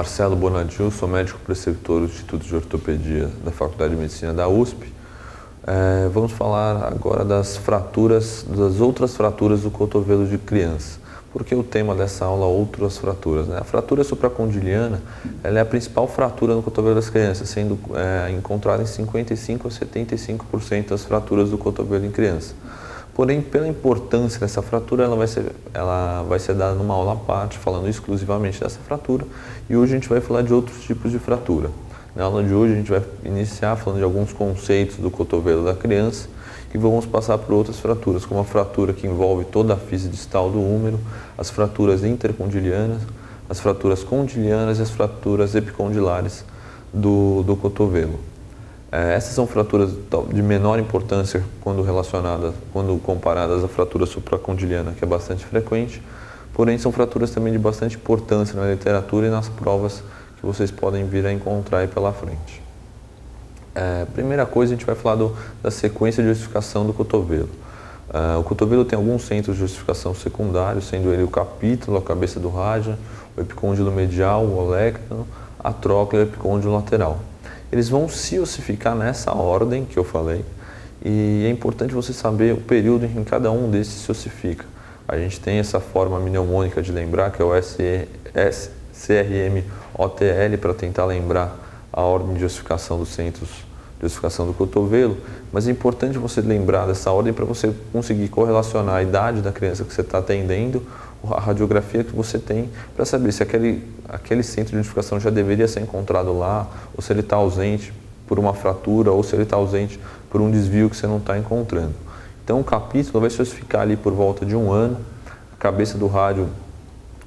Marcelo Bonadil, sou médico preceptor do Instituto de Ortopedia da Faculdade de Medicina da USP. Vamos falar agora das outras fraturas do cotovelo de criança. Porque o tema dessa aula é outras fraturas, né? A fratura supracondiliana, ela é a principal fratura no cotovelo das crianças, sendo encontrada em 55% a 75% das fraturas do cotovelo em criança. Porém, pela importância dessa fratura, ela vai ser dada numa aula à parte, falando exclusivamente dessa fratura. E hoje a gente vai falar de outros tipos de fratura. Na aula de hoje a gente vai iniciar falando de alguns conceitos do cotovelo da criança e vamos passar por outras fraturas, como a fratura que envolve toda a fise distal do húmero, as fraturas intercondilianas, as fraturas condilianas e as fraturas epicondilares do cotovelo. Essas são fraturas de menor importância quando comparadas à fratura supracondiliana, que é bastante frequente, porém são fraturas também de bastante importância na literatura e nas provas que vocês podem vir a encontrar aí pela frente. Primeira coisa, a gente vai falar da sequência de ossificação do cotovelo. O cotovelo tem alguns centros de ossificação secundários, sendo ele o capítulo, a cabeça do rádio, o epicôndilo medial, o olectano, a tróclea e o epicôndilo lateral. Eles vão se ossificar nessa ordem que eu falei e é importante você saber o período em que cada um desses se ossifica. A gente tem essa forma mnemônica de lembrar, que é o CRM-OTL, para tentar lembrar a ordem de ossificação dos centros de ossificação do cotovelo, mas é importante você lembrar dessa ordem para você conseguir correlacionar a idade da criança que você está atendendo, a radiografia que você tem, para saber se aquele centro de ossificação já deveria ser encontrado lá, ou se ele está ausente por uma fratura, ou se ele está ausente por um desvio que você não está encontrando. Então o capítulo vai se ossificar ali por volta de 1 ano, a cabeça do rádio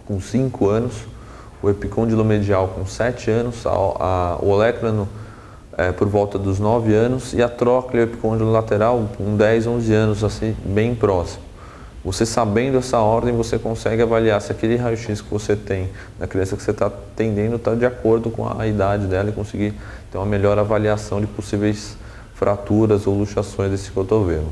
com 5 anos, o epicôndilo medial com 7 anos, o olecrano por volta dos 9 anos e a tróclea e o epicôndilo lateral com 10, 11 anos, assim, bem próximo. Você sabendo essa ordem, você consegue avaliar se aquele raio-x que você tem na criança que você está atendendo está de acordo com a idade dela e conseguir ter uma melhor avaliação de possíveis fraturas ou luxações desse cotovelo.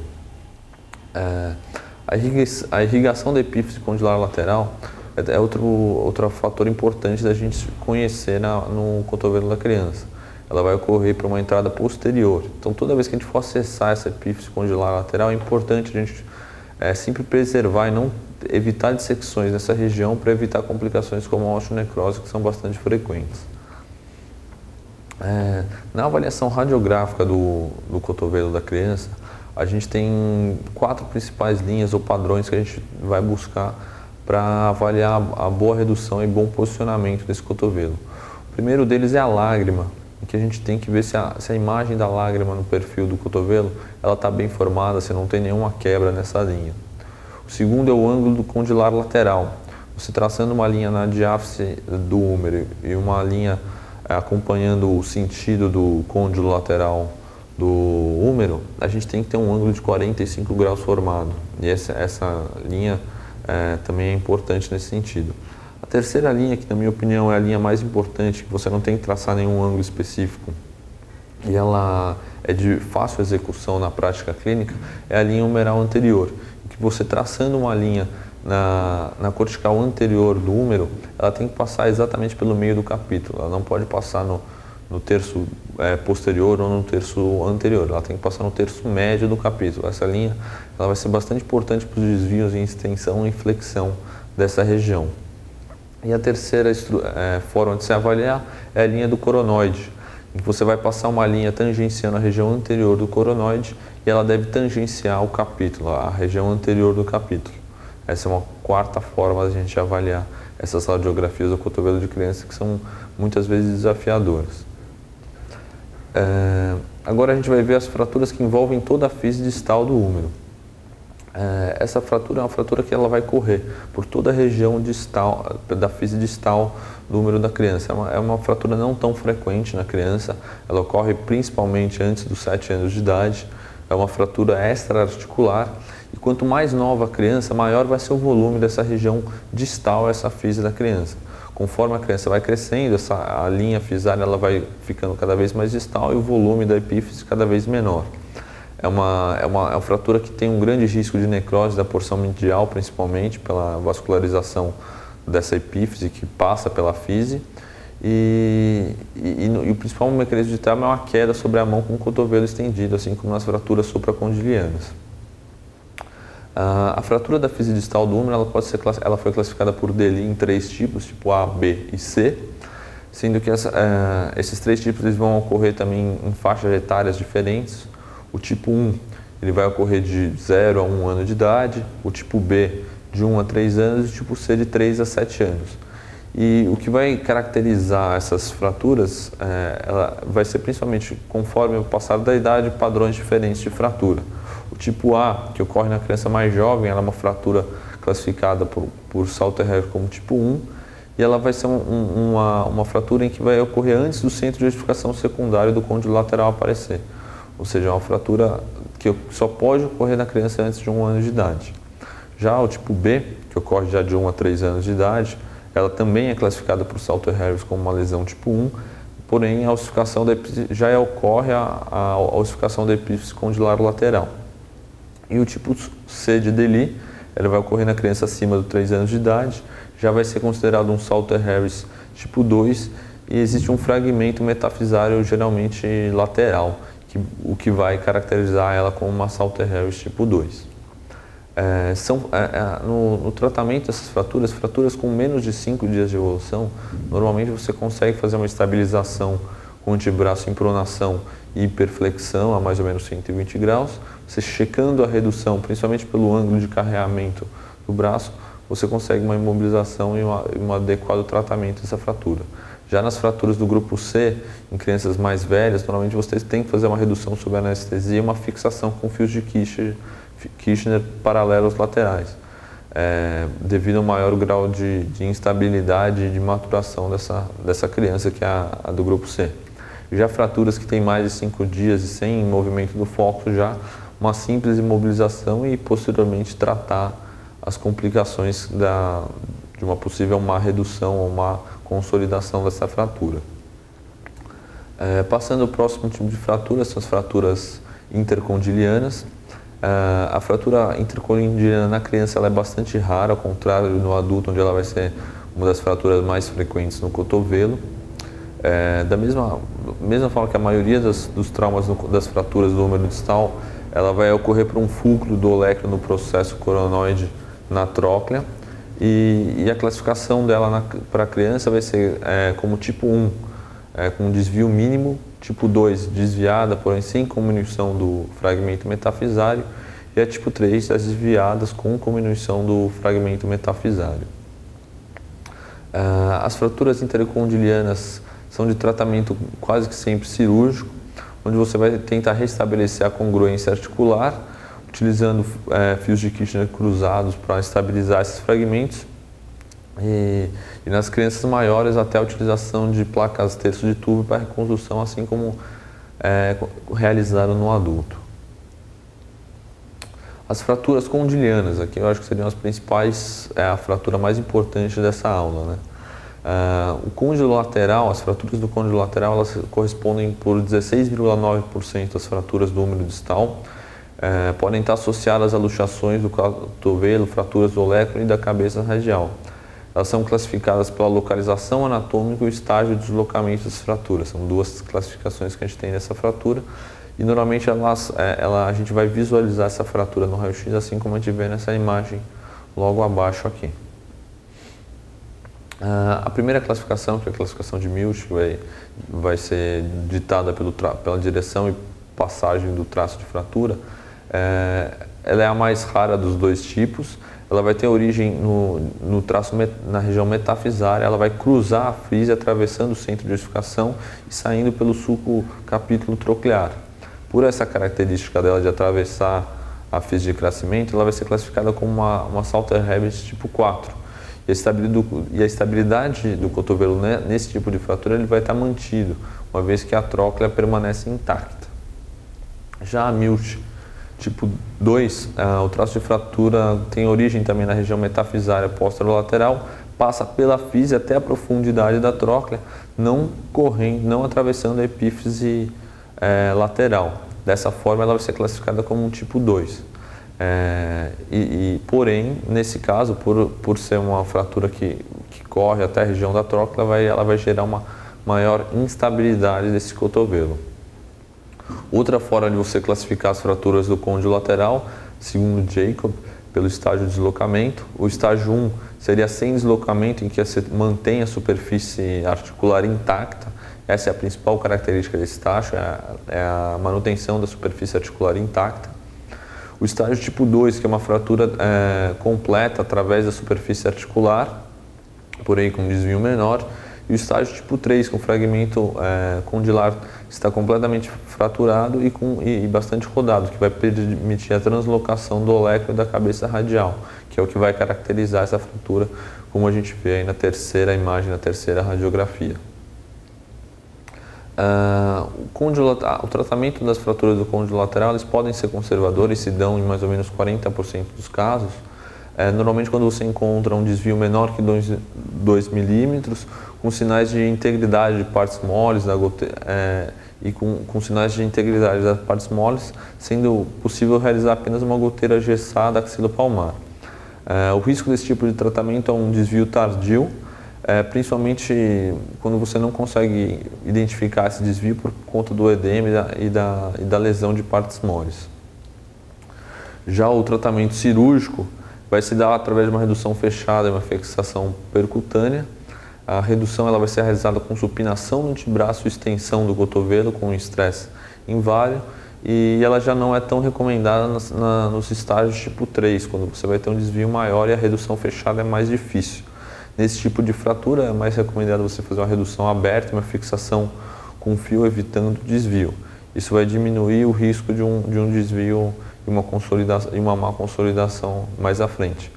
A irrigação da epífise condilar lateral é outro fator importante da gente conhecer no cotovelo da criança. Ela vai ocorrer para uma entrada posterior. Então, toda vez que a gente for acessar essa epífise condilar lateral, é importante a gente sempre preservar e não evitar dissecções nessa região para evitar complicações como a osteonecrose, que são bastante frequentes. Na avaliação radiográfica do cotovelo da criança, a gente tem 4 principais linhas ou padrões que a gente vai buscar para avaliar a boa redução e bom posicionamento desse cotovelo. O primeiro deles é a lágrima, em que a gente tem que ver se a imagem da lágrima no perfil do cotovelo ela está bem formada, se não tem nenhuma quebra nessa linha. O segundo é o ângulo condilar lateral. Você traçando uma linha na diáfise do húmero e uma linha acompanhando o sentido do côndilo lateral do húmero, a gente tem que ter um ângulo de 45 graus formado. E essa linha também é importante nesse sentido. A terceira linha, que na minha opinião é a linha mais importante, que você não tem que traçar nenhum ângulo específico e ela é de fácil execução na prática clínica, é a linha humeral anterior, em que você traçando uma linha na cortical anterior do húmero, ela tem que passar exatamente pelo meio do capítulo, ela não pode passar no terço posterior ou no terço anterior, ela tem que passar no terço médio do capítulo. Essa linha ela vai ser bastante importante para os desvios em extensão e flexão dessa região. E a terceira forma de se avaliar é a linha do coronoide, em que você vai passar uma linha tangenciando a região anterior do coronoide e ela deve tangenciar o capítulo, a região anterior do capítulo. Essa é uma quarta forma de a gente avaliar essas radiografias do cotovelo de criança, que são muitas vezes desafiadoras. Agora a gente vai ver as fraturas que envolvem toda a fise distal do húmero. Essa fratura é uma fratura que ela vai correr por toda a região distal, da fise distal do húmero da criança. É uma fratura não tão frequente na criança, ela ocorre principalmente antes dos 7 anos de idade, é uma fratura extra-articular e quanto mais nova a criança, maior vai ser o volume dessa região distal, essa fise da criança. Conforme a criança vai crescendo, a linha fisária ela vai ficando cada vez mais distal e o volume da epífise cada vez menor. É uma fratura que tem um grande risco de necrose da porção medial, principalmente pela vascularização dessa epífise que passa pela fise. E o principal mecanismo de trauma é uma queda sobre a mão com o cotovelo estendido, assim como nas fraturas supracondilianas. A fratura da físio distal do húmero ela foi classificada por Deli em 3 tipos, tipo A, B e C, sendo que esses 3 tipos eles vão ocorrer também em faixas etárias diferentes. O tipo 1 ele vai ocorrer de 0 a 1 ano de idade, o tipo B de 1 a 3 anos e o tipo C de 3 a 7 anos. E o que vai caracterizar essas fraturas ela vai ser principalmente, conforme o passar da idade, padrões diferentes de fratura. O tipo A, que ocorre na criança mais jovem, ela é uma fratura classificada por Salter-Harris como tipo 1, e ela vai ser uma fratura em que vai ocorrer antes do centro de edificação secundário do côndilo lateral aparecer. Ou seja, é uma fratura que só pode ocorrer na criança antes de 1 ano de idade. Já o tipo B, que ocorre já de 1 a 3 anos de idade, ela também é classificada por Salter-Harris como uma lesão tipo 1, porém a ossificação já ocorre a ossificação da epífise condilar lateral. E o tipo C de Deli, ela vai ocorrer na criança acima de 3 anos de idade, já vai ser considerado um Salter-Harris tipo 2 e existe um fragmento metafisário geralmente lateral, o que vai caracterizar ela como uma Salter-Harris tipo 2. No tratamento dessas fraturas com menos de 5 dias de evolução, normalmente você consegue fazer uma estabilização com o antebraço em pronação e hiperflexão a mais ou menos 120 graus. Você checando a redução, principalmente pelo ângulo de carreamento do braço, você consegue uma imobilização e um adequado tratamento dessa fratura. Já nas fraturas do grupo C, em crianças mais velhas, normalmente você tem que fazer uma redução sob anestesia e uma fixação com fios de Kirchner paralelos laterais, devido ao maior grau de instabilidade e de maturação dessa criança, que é a do grupo C. Já fraturas que têm mais de 5 dias e sem movimento do foco, já uma simples imobilização e posteriormente tratar as complicações de uma possível má redução ou má consolidação dessa fratura. Passando ao próximo tipo de fratura, são as fraturas intercondilianas. A fratura intercondiliana na criança ela é bastante rara, ao contrário do adulto, onde ela vai ser uma das fraturas mais frequentes no cotovelo. Da mesma forma que a maioria dos traumas das fraturas do húmero distal, ela vai ocorrer por um fulcro do olecro no processo coronoide na tróclea, e a classificação dela para a criança vai ser como tipo 1, com desvio mínimo, tipo 2, desviada, porém sem diminuição do fragmento metafisário, e a tipo 3, as desviadas com diminuição do fragmento metafisário. As fraturas intercondilianas são de tratamento quase que sempre cirúrgico, onde você vai tentar restabelecer a congruência articular, utilizando fios de Kirchner cruzados para estabilizar esses fragmentos, e nas crianças maiores até a utilização de placas terço de tubo para reconstrução, assim como realizado no adulto. As fraturas condilianas, aqui eu acho que seriam as principais, a fratura mais importante dessa aula, né? O côndilo lateral, as fraturas do côndilo lateral, elas correspondem por 16,9% das fraturas do húmero distal. Podem estar associadas a luxações do cotovelo, fraturas do olecro e da cabeça radial. Elas são classificadas pela localização anatômica e o estágio de deslocamento das fraturas. São 2 classificações que a gente tem dessa fratura, e normalmente a gente vai visualizar essa fratura no raio-x, assim como a gente vê nessa imagem logo abaixo aqui. A primeira classificação, que é a classificação de Milch, vai ser ditada pela direção e passagem do traço de fratura. Ela é a mais rara dos 2 tipos. Ela vai ter origem no traço na região metafisária. Ela vai cruzar a físio, atravessando o centro de edificação e saindo pelo sulco capítulo troclear. Por essa característica dela de atravessar a físio de crescimento, ela vai ser classificada como uma Salter-Harris tipo 4. E a estabilidade do cotovelo nesse tipo de fratura ele vai estar mantido, uma vez que a tróclea permanece intacta. Já a Milch tipo 2, o traço de fratura tem origem também na região metafisária posterolateral, passa pela físio até a profundidade da tróclea, não atravessando a epífise lateral. Dessa forma, ela vai ser classificada como um tipo 2. Porém, nesse caso, por ser uma fratura que corre até a região da tróclea, ela vai gerar uma maior instabilidade desse cotovelo. Outra forma de você classificar as fraturas do côndilo lateral, segundo Jacob, pelo estágio de deslocamento. O estágio 1 seria sem deslocamento, em que você mantém a superfície articular intacta. Essa é a principal característica desse estágio, é a manutenção da superfície articular intacta. O estágio tipo 2, que é uma fratura completa através da superfície articular, porém com desvio menor. E o estágio tipo 3, com fragmento condilar que está completamente fraturado e bastante rodado, que vai permitir a translocação do oléquio da cabeça radial, que é o que vai caracterizar essa fratura, como a gente vê aí na terceira imagem, na terceira radiografia. O tratamento das fraturas do côndilo lateral, eles podem ser conservadores, se dão em mais ou menos 40% dos casos. Normalmente quando você encontra um desvio menor que 2 milímetros, com sinais de integridade de partes moles e com sinais de integridade das partes moles, sendo possível realizar apenas uma goteira gessada axilopalmar. O risco desse tipo de tratamento é um desvio tardio, principalmente quando você não consegue identificar esse desvio por conta do edema e da lesão de partes moles. Já o tratamento cirúrgico vai se dar através de uma redução fechada e uma fixação percutânea. A redução ela vai ser realizada com supinação do antebraço e extensão do cotovelo com estresse inválido, e ela já não é tão recomendada nos estágios tipo 3, quando você vai ter um desvio maior e a redução fechada é mais difícil. Nesse tipo de fratura é mais recomendado você fazer uma redução aberta e uma fixação com fio evitando desvio. Isso vai diminuir o risco de um desvio e uma má consolidação mais à frente.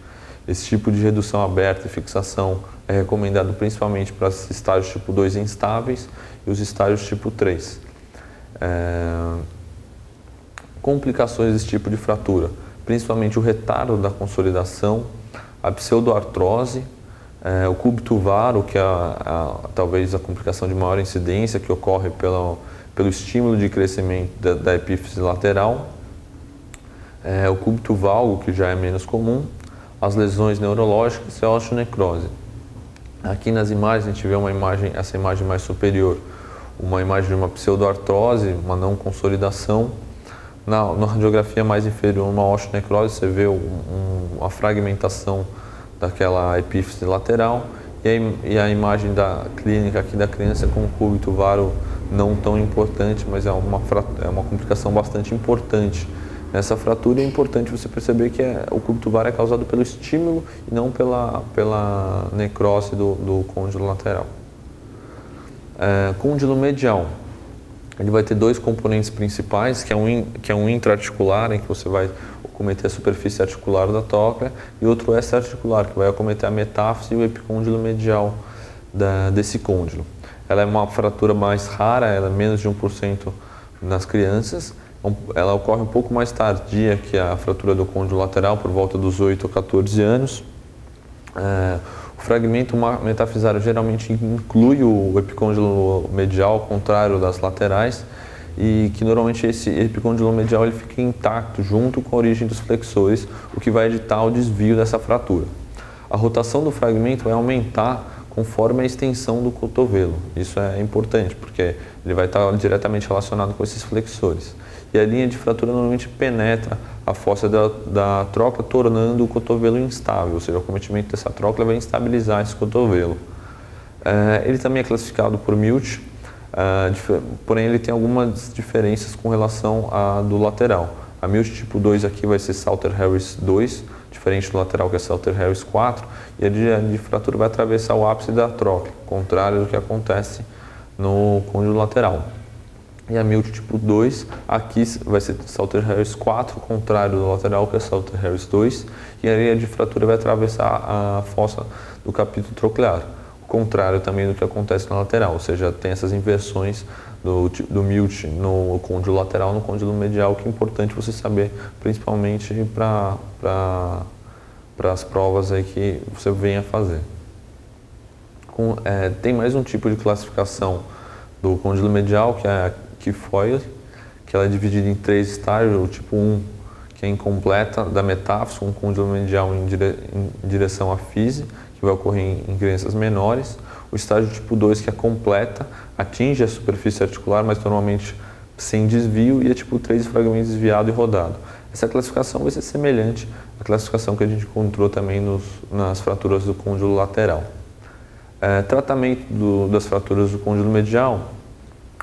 Esse tipo de redução aberta e fixação é recomendado principalmente para os estágios tipo 2 instáveis e os estágios tipo 3. Complicações desse tipo de fratura, principalmente o retardo da consolidação, a pseudoartrose, o cúbito varo, que é talvez a complicação de maior incidência, que ocorre pelo estímulo de crescimento da epífise lateral, o cúbito valgo, que já é menos comum, as lesões neurológicas e a osteonecrose. Aqui nas imagens a gente vê essa imagem mais superior, uma imagem de uma pseudoartrose, uma não consolidação. Na radiografia mais inferior, uma osteonecrose, você vê uma fragmentação daquela epífise lateral, e a imagem da clínica aqui da criança com o cúbito varo não tão importante, mas é uma complicação bastante importante. Nessa fratura é importante você perceber que o cúbito varo é causado pelo estímulo e não pela necrose do côndilo lateral. Côndilo medial, ele vai ter dois componentes principais, que é um intraarticular, em que você vai acometer a superfície articular da trochlea, e outro extraarticular, que vai acometer a metáfise e o epicôndilo medial desse côndilo. Ela é uma fratura mais rara, ela é menos de 1% nas crianças. Ela ocorre um pouco mais tardia que a fratura do côndilo lateral, por volta dos 8 ou 14 anos. O fragmento metafisário geralmente inclui o epicôndilo medial, ao contrário das laterais, e que normalmente esse epicôndilo medial ele fica intacto junto com a origem dos flexores, o que vai evitar o desvio dessa fratura. A rotação do fragmento vai aumentar conforme a extensão do cotovelo. Isso é importante, porque ele vai estar diretamente relacionado com esses flexores. E a linha de fratura normalmente penetra a fossa da trochlea, tornando o cotovelo instável, ou seja, o acometimento dessa trochlea vai instabilizar esse cotovelo. Ele também é classificado por Milch, porém ele tem algumas diferenças com relação à do lateral. A Milch tipo 2 aqui vai ser Salter-Harris 2, diferente do lateral, que é Salter-Harris 4, e a de fratura vai atravessar o ápice da trochlea, contrário do que acontece no côndilo lateral. E a Milch tipo 2, aqui vai ser Salter-Harris 4, contrário do lateral, que é Salter-Harris 2, e a linha de fratura vai atravessar a fossa do capítulo troclear, o contrário também do que acontece na lateral, ou seja, tem essas inversões do Milch no côndilo lateral, no côndilo medial, que é importante você saber, principalmente para as provas aí que você venha fazer. Tem mais um tipo de classificação do côndilo medial, que é a Kifoyle, que ela é dividida em 3 estágios. O tipo 1, que é incompleta, da metáfise, com côndilo medial em direção à fise, que vai ocorrer em crianças menores. O estágio tipo 2, que é completa, atinge a superfície articular, mas normalmente sem desvio, e a tipo 3, fragmento desviado e rodado. Essa classificação vai ser semelhante à classificação que a gente encontrou também nas fraturas do côndilo lateral. Tratamento das fraturas do côndilo medial,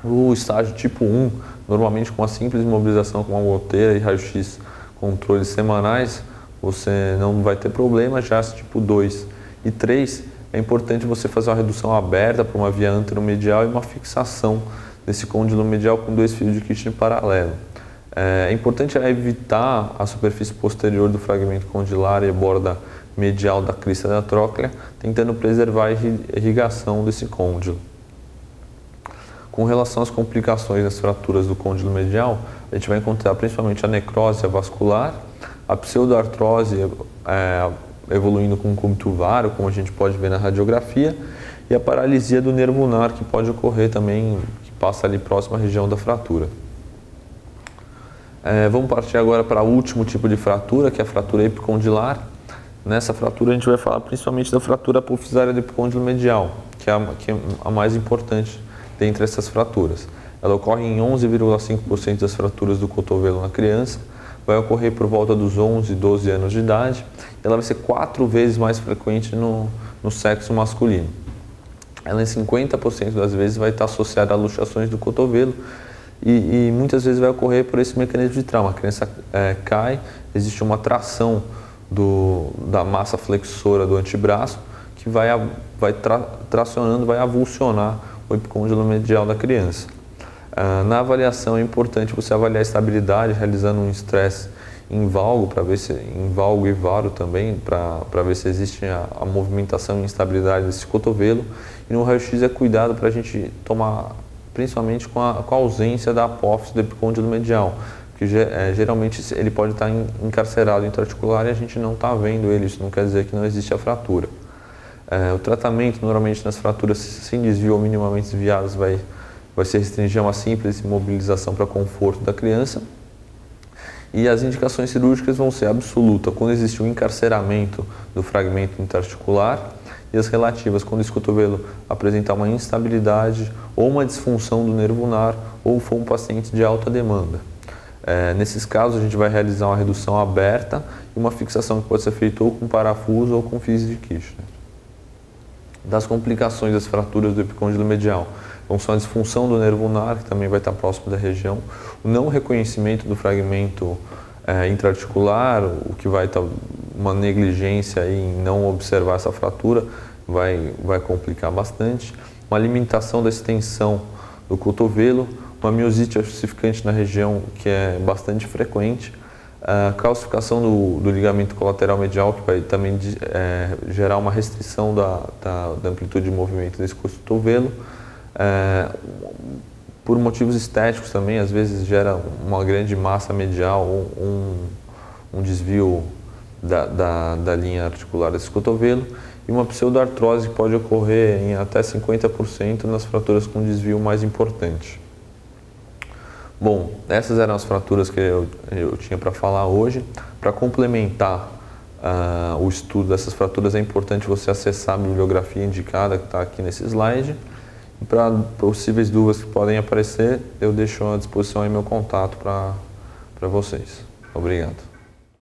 o estágio tipo 1, normalmente com a simples imobilização com uma goteira e raio-x controles semanais, você não vai ter problema. Já tipo 2 e 3, é importante você fazer uma redução aberta para uma via anteromedial e uma fixação desse côndilo medial com 2 fios de Kirchner paralelo. É importante evitar a superfície posterior do fragmento condilar e a borda medial da crista da tróclea, tentando preservar a irrigação desse côndilo. Com relação às complicações das fraturas do côndilo medial, a gente vai encontrar principalmente a necrose vascular, a pseudoartrose evoluindo com cúbito vário, como a gente pode ver na radiografia, e a paralisia do nervo ulnar, que pode ocorrer também, que passa ali próximo à região da fratura. Vamos partir agora para o último tipo de fratura, que é a fratura epicondilar. Nessa fratura a gente vai falar principalmente da fratura apofisária do epicôndilo medial, que é a mais importante dentre essas fraturas. Ela ocorre em 11,5% das fraturas do cotovelo na criança, vai ocorrer por volta dos 11, 12 anos de idade, e ela vai ser 4 vezes mais frequente no sexo masculino. Ela em 50% das vezes vai estar associada a luxações do cotovelo, e muitas vezes vai ocorrer por esse mecanismo de trauma. A criança cai, existe uma tração da massa flexora do antebraço que vai tracionando, vai avulsionar o epicôndilo medial da criança. Na avaliação é importante você avaliar a estabilidade, realizando um estresse em valgo, para ver se em valgo e varo também, para ver se existe a movimentação e instabilidade desse cotovelo. E no raio-x é cuidado para a gente tomar, principalmente com a ausência da apófise do epicôndilo medial, que geralmente ele pode estar encarcerado intraarticular e a gente não está vendo ele. Isso não quer dizer que não existe a fratura. O tratamento, normalmente nas fraturas sem desvio ou minimamente desviadas, vai se restringir a uma simples imobilização para conforto da criança. E as indicações cirúrgicas vão ser absoluta quando existe um encarceramento do fragmento interarticular, e as relativas quando esse cotovelo apresentar uma instabilidade ou uma disfunção do nervo ulnar ou for um paciente de alta demanda. Nesses casos a gente vai realizar uma redução aberta e uma fixação que pode ser feita ou com parafuso ou com fios de Kirchner. Das complicações das fraturas do epicôndilo medial, são a disfunção do nervo ulnar, que também vai estar próximo da região, o não reconhecimento do fragmento intraarticular, o que vai estar uma negligência aí em não observar essa fratura, vai complicar bastante, uma limitação da extensão do cotovelo, uma miosite ossificante na região, que é bastante frequente, a calcificação do ligamento colateral medial, que vai também gerar uma restrição da amplitude de movimento desse cotovelo. Por motivos estéticos também, às vezes gera uma grande massa medial, um desvio da linha articular desse cotovelo, e uma pseudoartrose que pode ocorrer em até 50% nas fraturas com desvio mais importante. Bom, essas eram as fraturas que eu tinha para falar hoje. Para complementar o estudo dessas fraturas, é importante você acessar a bibliografia indicada que está aqui nesse slide. E para possíveis dúvidas que podem aparecer, eu deixo à disposição aí meu contato para vocês. Obrigado.